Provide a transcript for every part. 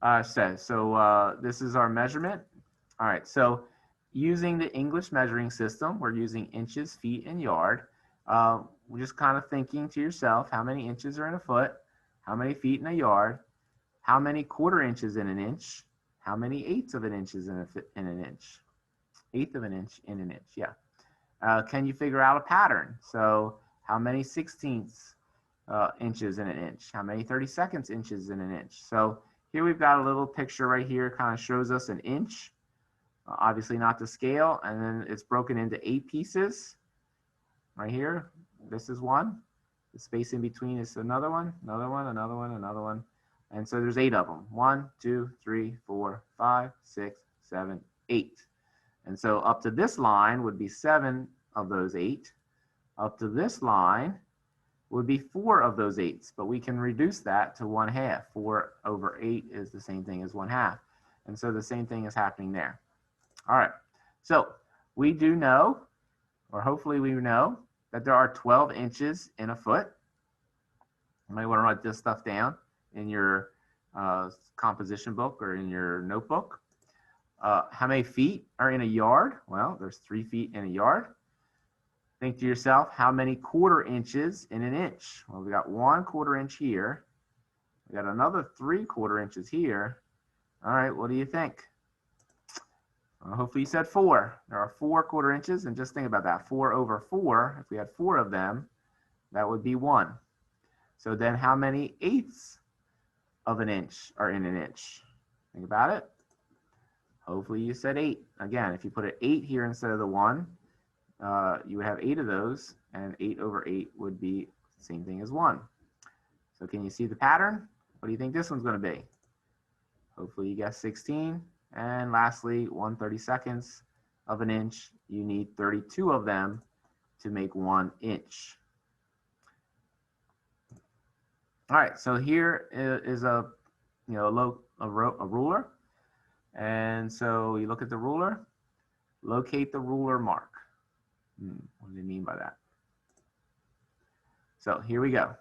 This is our measurement. All right, so using the English measuring system, we're using inches, feet, and yard. We're just kind of thinking to yourself, how many inches are in a foot? How many feet in a yard? How many quarter inches in an inch? How many eighths of an inch is in an inch? Eighth of an inch in an inch, yeah. Can you figure out a pattern? So how many 16ths inches in an inch? How many 32nds inches in an inch? So here we've got a little picture right here, kind of shows us an inch, obviously not to scale, and then it's broken into 8 pieces. Right here, this is one. The space in between is another one, another one, another one, another one. And so there's 8 of them. 1, 2, 3, 4, 5, 6, 7, 8. And so up to this line would be 7 of those 8. Up to this line would be 4 of those 8s, but we can reduce that to 1/2. 4 over 8 is the same thing as 1/2. And so the same thing is happening there. All right, so we do know, or hopefully we know, that there are 12 inches in a foot. You might want to write this stuff down in your composition book or in your notebook. How many feet are in a yard? Well, there's 3 feet in a yard. Think to yourself, how many quarter inches in an inch? Well, we got 1 quarter inch here. We got another 3 quarter inches here. All right, what do you think? Well, hopefully you said 4. There are 4 quarter inches, and just think about that. 4 over 4, if we had 4 of them, that would be 1. So then how many eighths of an inch are in an inch? Think about it. Hopefully you said 8. Again, if you put an 8 here instead of the 1, you would have 8 of those, and 8 over 8 would be the same thing as 1. So can you see the pattern? What do you think this one's going to be? Hopefully you guessed 16. And lastly, 1/32 of an inch. You need 32 of them to make 1 inch. All right, so here is a ruler. And so you look at the ruler, locate the ruler mark. What do they mean by that? So here we go.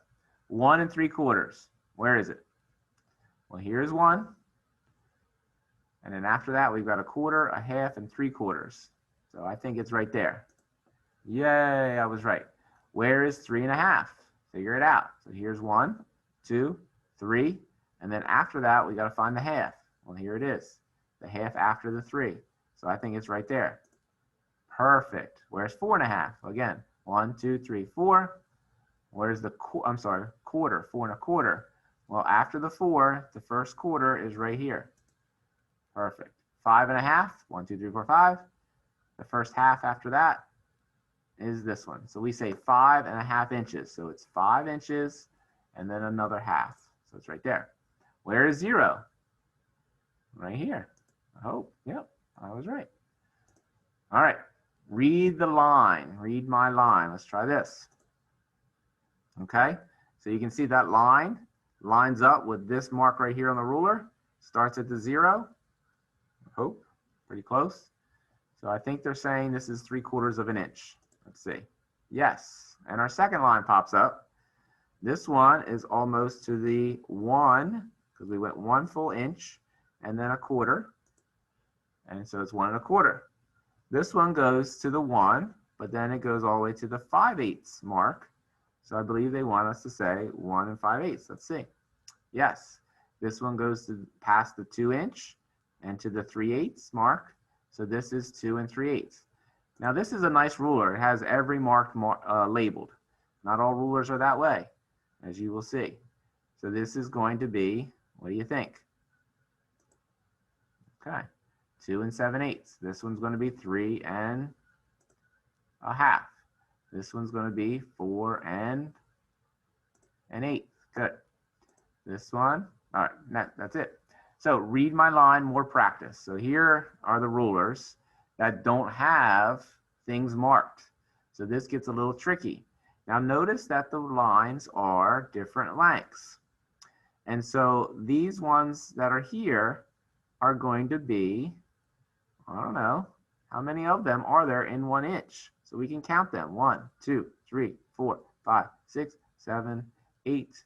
1 3/4. Where is it? Well, here's 1. And then after that, we've got 1/4, 1/2, and 3/4. So I think it's right there. Yay, I was right. Where is 3 1/2? Figure it out. So here's 1, 2, 3. And then after that, we got to find the half. Well, here it is. The half after the 3. So I think it's right there. Perfect. Where's 4 1/2? Again, 1, 2, 3, 4. Where's the, quarter, 4 1/4? Well, after the 4, the first quarter is right here. Perfect. 5 1/2. 1, 2, 3, 4, 5. The first half after that is this one. So we say 5 1/2 inches. So it's 5 inches and then another half. So it's right there. Where is 0? Right here. I hope. Yep, I was right. All right. Read the line. Read my line. Let's try this. Okay. So you can see that line lines up with this mark right here on the ruler. Starts at the 0. Hope, pretty close. So I think they're saying this is 3/4 of an inch. Let's see. Yes. And our second line pops up. This one is almost to the 1, because we went 1 full inch and then 1/4. And so it's 1 1/4. This one goes to the 1, but then it goes all the way to the 5/8 mark. So I believe they want us to say 1 5/8. Let's see. Yes. This one goes to past the 2 inch and to the 3/8 mark. So this is 2 3/8. Now this is a nice ruler. It has every mark labeled. Not all rulers are that way, as you will see. So this is going to be, what do you think? Okay, 2 7/8. This one's going to be 3 1/2. This one's going to be 4 1/8. Good. This one, all right, that's it. So read my line, more practice. So here are the rulers that don't have things marked. So this gets a little tricky. Now notice that the lines are different lengths. And so these ones that are here are going to be, I don't know, how many of them are there in 1 inch? So we can count them. 1, 2, 3, 4, 5, 6, 7, 8,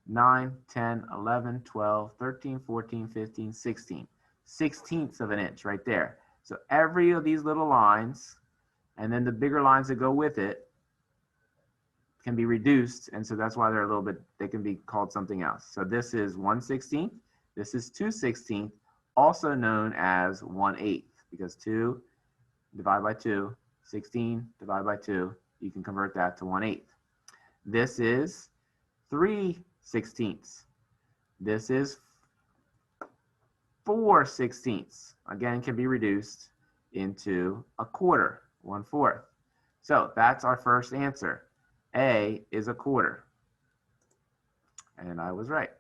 9, 10, 11, 12, 13, 14, 15, 16. 16ths of an inch right there. So every of these little lines, and then the bigger lines that go with it, can be reduced, and so that's why they're a little bit, they can be called something else. So this is 1/16, this is 2/16, also known as 1/8, because 2 divided by 2, 16 divided by 2, you can convert that to 1/8. This is 3/16. This is 4/16. Again, can be reduced into a quarter, 1/4. So that's our first answer. A is a quarter. And I was right.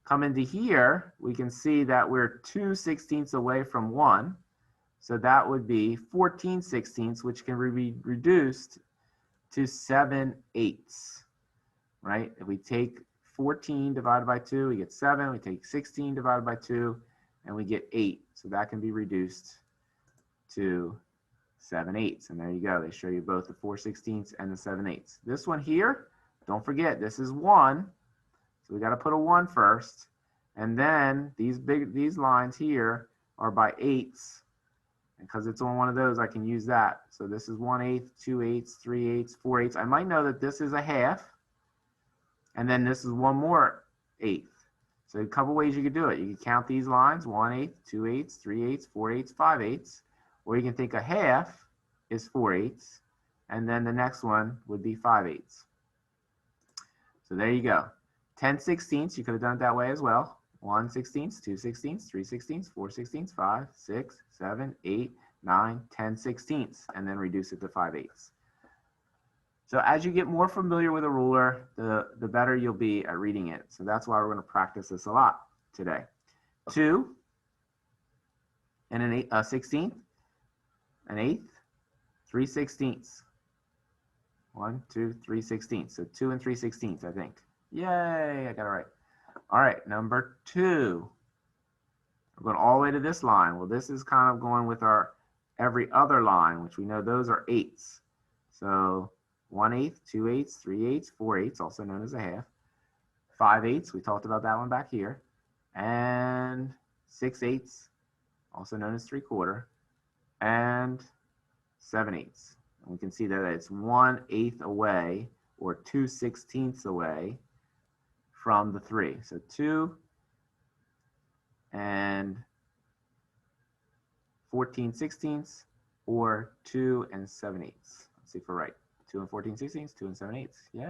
Come into here, we can see that we're 2/16 away from 1. So that would be 14/16, which can be reduced to 7/8, right? If we take 14 divided by 2, we get 7. We take 16 divided by 2, and we get 8. So that can be reduced to 7/8. And there you go. They show you both the 4/16 and the 7/8. This one here, don't forget, this is 1. So we got to put a 1 first. And then these lines here are by 8ths. And because it's on one of those, I can use that. So this is 1/8, 2/8, 3/8, 4/8. I might know that this is a half. And then this is one more 1/8. So a couple ways you could do it. You can count these lines, 1/8, 2/8, 3/8, 4/8, 5/8. Or you can think a half is 4/8. And then the next one would be 5/8. So there you go. 10/16, you could have done it that way as well. 1/16, 2/16, 3/16, 4/16, 5, 6, 7, 8, 9, 10/16, and then reduce it to 5/8. So as you get more familiar with a ruler, the better you'll be at reading it. So that's why we're going to practice this a lot today. 2 and a 16th, an 1/8, 3/16. 1, 2, 3/16. So 2 and 3/16, I think. Yay, I got it right. All right, number 2. We're going all the way to this line. Well, this is kind of going with our every other line, which we know those are 8ths. So 1/8, 2/8, 3/8, 4/8, also known as a half. 5/8, we talked about that one back here. And 6/8, also known as 3/4. And 7/8. And we can see that it's 1/8 away, or 2/16 away from the 3. So 2 and 14/16, or 2 and 7/8. Let's see if we're right. 2 and 14/16, 2 and 7/8. Yeah.